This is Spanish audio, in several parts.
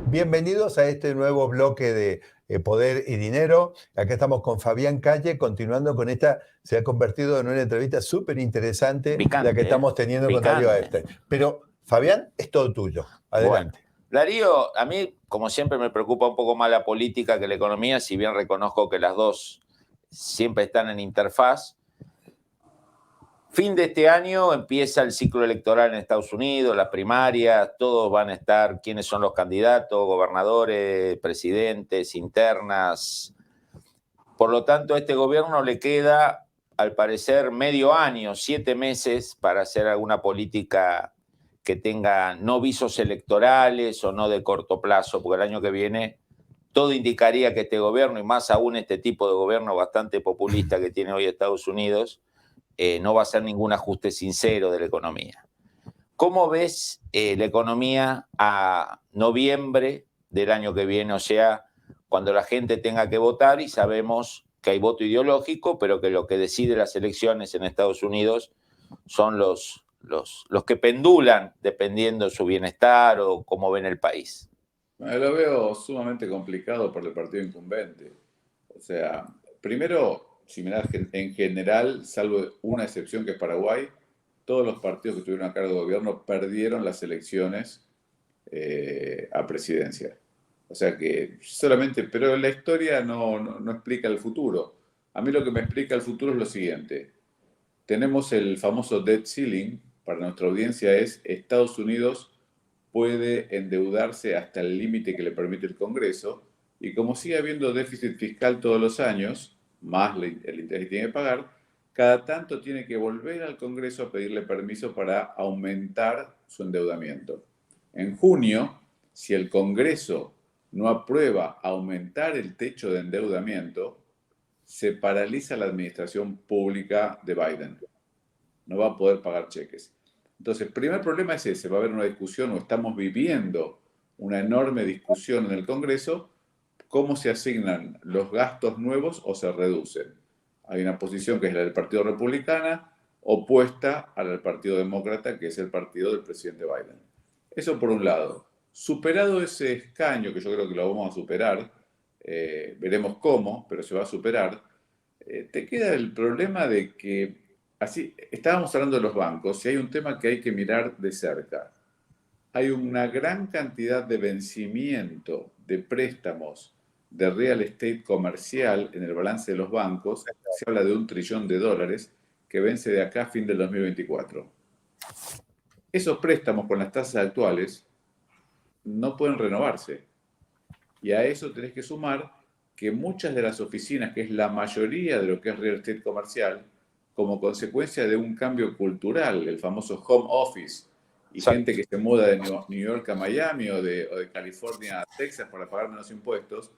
Bienvenidos a este nuevo bloque de Poder y Dinero. Acá estamos con Fabián Calle, continuando con esta, se ha convertido en una entrevista súper interesante, Picante, la que estamos teniendo con picante. Darío Epstein. Pero, Fabián, es todo tuyo. Adelante. Bueno, Darío, a mí, como siempre, me preocupa un poco más la política que la economía, si bien reconozco que las dos siempre están en interfaz. Fin de este año empieza el ciclo electoral en Estados Unidos, las primarias, todos van a estar, quiénes son los candidatos, gobernadores, presidentes, internas. Por lo tanto, a este gobierno le queda, al parecer, medio año, 7 meses para hacer alguna política que tenga no visos electorales o no de corto plazo, porque el año que viene todo indicaría que este gobierno, y más aún este tipo de gobierno bastante populista que tiene hoy Estados Unidos, no va a ser ningún ajuste sincero de la economía. ¿Cómo ves la economía a noviembre del año que viene? O sea, cuando la gente tenga que votar y sabemos que hay voto ideológico, pero que lo que decide las elecciones en Estados Unidos son los que pendulan dependiendo de su bienestar o cómo ven el país. Bueno, lo veo sumamente complicado por el partido incumbente. O sea, primero, si mirás en general, salvo una excepción que es Paraguay, todos los partidos que estuvieron a cargo de gobierno perdieron las elecciones a presidencia. O sea que solamente, pero la historia no explica el futuro. A mí lo que me explica el futuro es lo siguiente. Tenemos el famoso debt ceiling, para nuestra audiencia es Estados Unidos puede endeudarse hasta el límite que le permite el Congreso, y como sigue habiendo déficit fiscal todos los años, más el interés que tiene que pagar, cada tanto tiene que volver al Congreso a pedirle permiso para aumentar su endeudamiento. En junio, si el Congreso no aprueba aumentar el techo de endeudamiento, se paraliza la administración pública de Biden. No va a poder pagar cheques. Entonces, el primer problema es ese, va a haber una discusión o estamos viviendo una enorme discusión en el Congreso, cómo se asignan los gastos nuevos o se reducen. Hay una posición que es la del Partido Republicano, opuesta a la del Partido Demócrata, que es el partido del presidente Biden. Eso por un lado. Superado ese escaño, que yo creo que lo vamos a superar, veremos cómo, pero se va a superar, te queda el problema de que así, estábamos hablando de los bancos y hay un tema que hay que mirar de cerca. Hay una gran cantidad de vencimiento de préstamos de real estate comercial en el balance de los bancos. Se habla de $1 trillón que vence de acá a fin del 2024. Esos préstamos con las tasas actuales no pueden renovarse. Y a eso tenés que sumar que muchas de las oficinas, que es la mayoría de lo que es real estate comercial, como consecuencia de un cambio cultural, el famoso home office, y gente que se muda de New York a Miami o de California a Texas para pagar menos impuestos,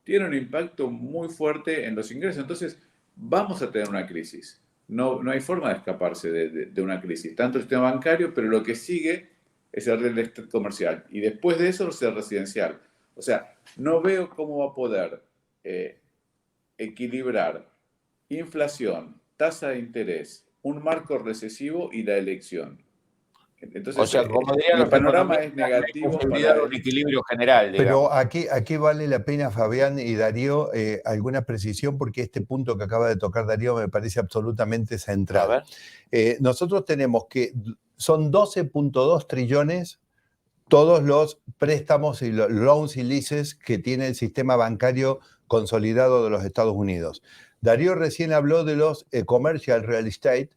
tiene un impacto muy fuerte en los ingresos. Entonces, vamos a tener una crisis. No hay forma de escaparse de una crisis. Tanto el sistema bancario, pero lo que sigue es el real estate comercial. Y después de eso, el residencial. O sea, no veo cómo va a poder equilibrar inflación, tasa de interés, un marco recesivo y la elección. Entonces, o sea, como dirían el panorama es negativo para un equilibrio general, digamos. Pero aquí vale la pena, Fabián y Darío, alguna precisión, porque este punto que acaba de tocar Darío me parece absolutamente central. Nosotros tenemos que son 12.2 trillones todos los préstamos y los loans y leases que tiene el sistema bancario consolidado de los Estados Unidos. Darío recién habló de los commercial real estate.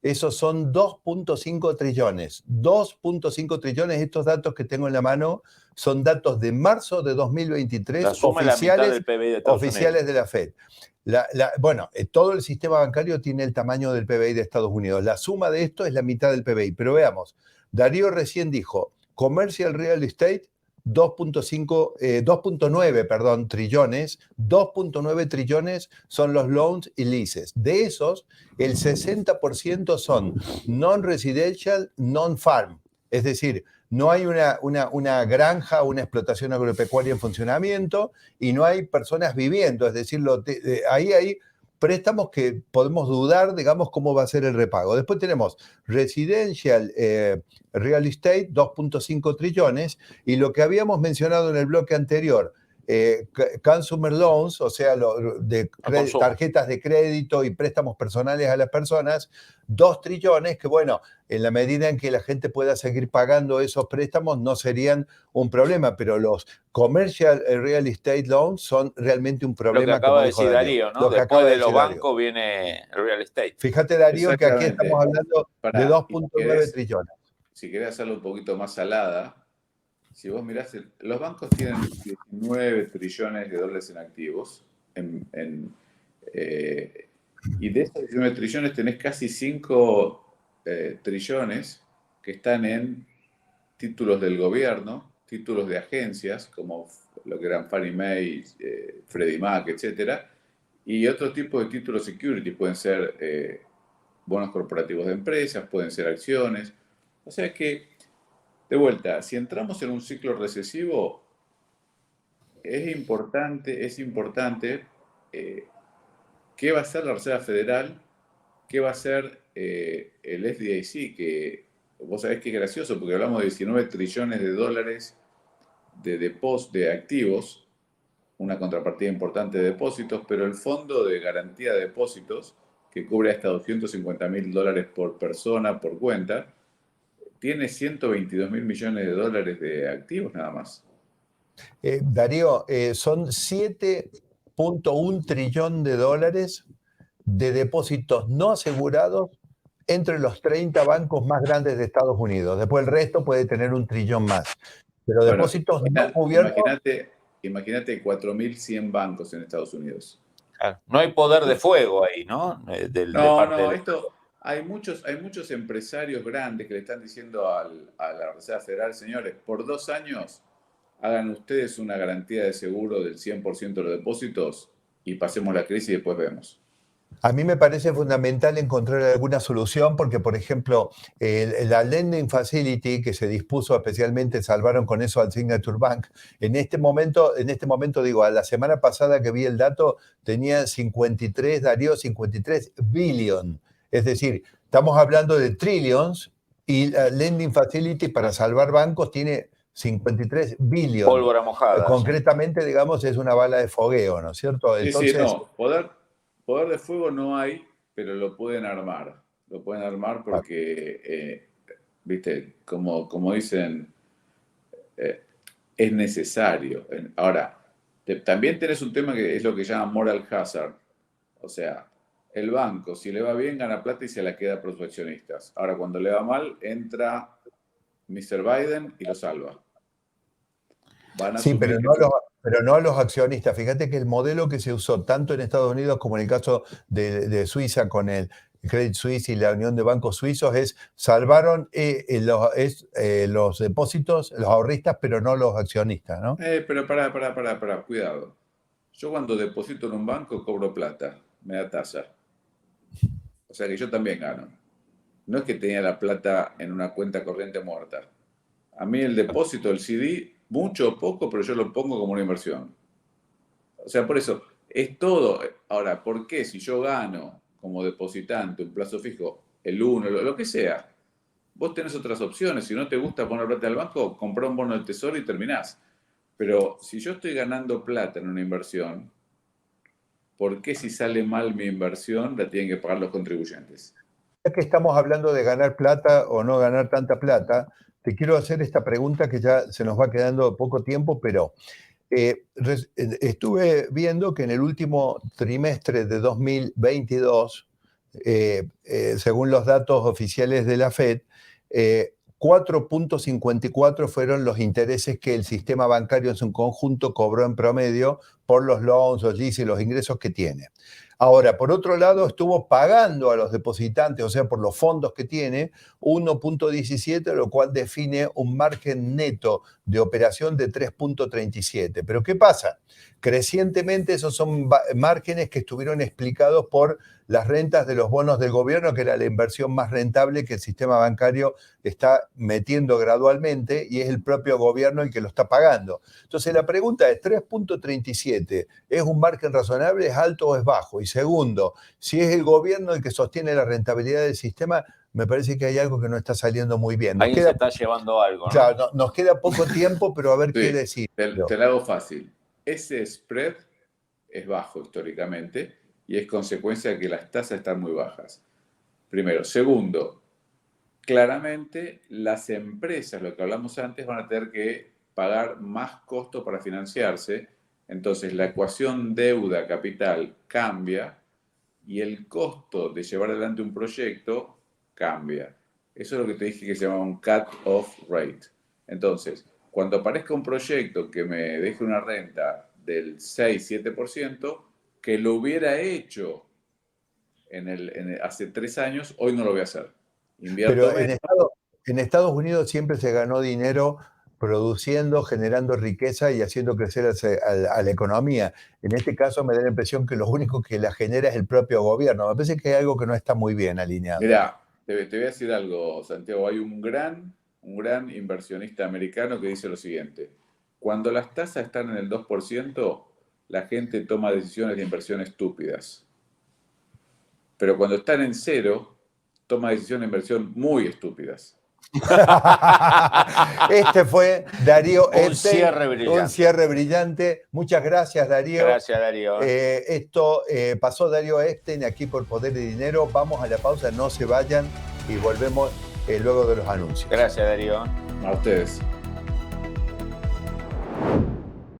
Esos son 2.5 trillones. 2.5 trillones, estos datos que tengo en la mano, son datos de marzo de 2023, oficiales de la Fed. Bueno, todo el sistema bancario tiene el tamaño del PBI de Estados Unidos. La suma de esto es la mitad del PBI. Pero veamos, Darío recién dijo, commercial real estate, 2.9 trillones, 2.9 trillones son los loans y leases. De esos, el 60% son non-residential, non-farm. Es decir, no hay una granja o una explotación agropecuaria en funcionamiento y no hay personas viviendo. Es decir, ahí hay préstamos que podemos dudar, digamos, cómo va a ser el repago. Después tenemos Residential Real Estate, 2.5 trillones, y lo que habíamos mencionado en el bloque anterior, Consumer Loans, o sea, tarjetas de crédito y préstamos personales a las personas, 2 trillones, que bueno, en la medida en que la gente pueda seguir pagando esos préstamos no serían un problema, pero los Commercial Real Estate Loans son realmente un problema. Lo que acaba de decir Darío, ¿no? Después de los bancos viene el real estate. Fíjate, Darío, que aquí estamos hablando de 2.9 trillones. Si querés hacerlo un poquito más salada, si vos mirás, los bancos tienen 19 trillones de dólares en activos, y de esos 19 trillones tenés casi 5 trillones que están en títulos del gobierno, títulos de agencias, como lo que eran Fannie Mae, Freddie Mac, etc. Y otro tipo de títulos security, pueden ser bonos corporativos de empresas, pueden ser acciones. O sea que, de vuelta, si entramos en un ciclo recesivo, es importante qué va a hacer la Reserva Federal, qué va a hacer el FDIC, que vos sabés que es gracioso, porque hablamos de 19 trillones de dólares de activos, una contrapartida importante de depósitos, pero el Fondo de Garantía de Depósitos, que cubre hasta $250.000 por persona, por cuenta, tiene 122.000 millones de dólares de activos nada más. Darío, son 7.1 trillón de dólares de depósitos no asegurados entre los 30 bancos más grandes de Estados Unidos. Después el resto puede tener 1 trillón más. Pero depósitos no cubiertos... Imagínate 4.100 bancos en Estados Unidos. Claro. No hay poder de fuego ahí, ¿no? Hay muchos empresarios grandes que le están diciendo a la Reserva Federal, señores, por 2 años hagan ustedes una garantía de seguro del 100% de los depósitos y pasemos la crisis y después vemos. A mí me parece fundamental encontrar alguna solución porque, por ejemplo, la Lending Facility que se dispuso especialmente, salvaron con eso al Signature Bank, en este momento digo, a la semana pasada que vi el dato, tenía 53 billion. Es decir, estamos hablando de trillions y la Lending Facility para salvar bancos tiene 53 billion. Pólvora mojada. Concretamente, ¿sí? Digamos, es una bala de fogueo, ¿no es cierto? Entonces, sí, no, poder de fuego no hay, pero lo pueden armar. Lo pueden armar porque, viste, como dicen, es necesario. Ahora, también tenés un tema que es lo que llaman moral hazard. O sea, el banco, si le va bien, gana plata y se la queda por sus accionistas. Ahora, cuando le va mal, entra Mr. Biden y lo salva. Sí, pero no a los accionistas. Fíjate que el modelo que se usó tanto en Estados Unidos como en el caso de Suiza con el Credit Suisse y la Unión de Bancos Suizos salvaron los depósitos, los ahorristas, pero no los accionistas, ¿no? Pero pará, cuidado. Yo cuando deposito en un banco cobro plata, me da tasa. O sea que yo también gano. No es que tenía la plata en una cuenta corriente muerta. A mí el depósito, el CD, mucho o poco, pero yo lo pongo como una inversión. O sea, por eso, es todo. Ahora, ¿por qué si yo gano como depositante un plazo fijo, el 1, lo que sea, vos tenés otras opciones? Si no te gusta poner plata al banco, comprá un bono del tesoro y terminás. Pero si yo estoy ganando plata en una inversión, ¿por qué si sale mal mi inversión la tienen que pagar los contribuyentes? Ya que estamos hablando de ganar plata o no ganar tanta plata, te quiero hacer esta pregunta que ya se nos va quedando poco tiempo, pero estuve viendo que en el último trimestre de 2022, según los datos oficiales de la FED, 4.54 fueron los intereses que el sistema bancario en su conjunto cobró en promedio por los loans, los leases y los ingresos que tiene. Ahora, por otro lado, estuvo pagando a los depositantes, o sea, por los fondos que tiene, 1.17, lo cual define un margen neto de operación de 3.37. Pero ¿qué pasa? Crecientemente esos son márgenes que estuvieron explicados por las rentas de los bonos del gobierno, que era la inversión más rentable que el sistema bancario está metiendo gradualmente y es el propio gobierno el que lo está pagando. Entonces la pregunta es, 3.37 7. ¿Es un margen razonable, es alto o es bajo? Y segundo, si es el gobierno el que sostiene la rentabilidad del sistema, me parece que hay algo que no está saliendo muy bien. Ahí se está llevando algo, ¿no? Claro, nos queda poco tiempo, pero a ver qué decir. Te lo hago fácil. Ese spread es bajo históricamente y es consecuencia de que las tasas están muy bajas. Primero. Segundo, claramente las empresas, lo que hablamos antes, van a tener que pagar más costo para financiarse. Entonces la ecuación deuda-capital cambia y el costo de llevar adelante un proyecto cambia. Eso es lo que te dije que se llama un cut-off rate. Entonces, cuando aparezca un proyecto que me deje una renta del 6-7%, que lo hubiera hecho hace 3 años, hoy no lo voy a hacer. Pero en Estados Unidos siempre se ganó dinero produciendo, generando riqueza y haciendo crecer a la economía. En este caso me da la impresión que lo único que la genera es el propio gobierno. Me parece que hay algo que no está muy bien alineado. Mirá, te voy a decir algo, Santiago. Hay un gran inversionista americano que dice lo siguiente: cuando las tasas están en el 2%, la gente toma decisiones de inversión estúpidas. Pero cuando están en 0, toma decisiones de inversión muy estúpidas. Este fue Darío Epstein, un cierre brillante. Muchas gracias, Darío. Gracias, Darío. Esto pasó Darío Epstein aquí por Poder y Dinero. Vamos a la pausa, no se vayan y volvemos luego de los anuncios. Gracias, Darío. A ustedes.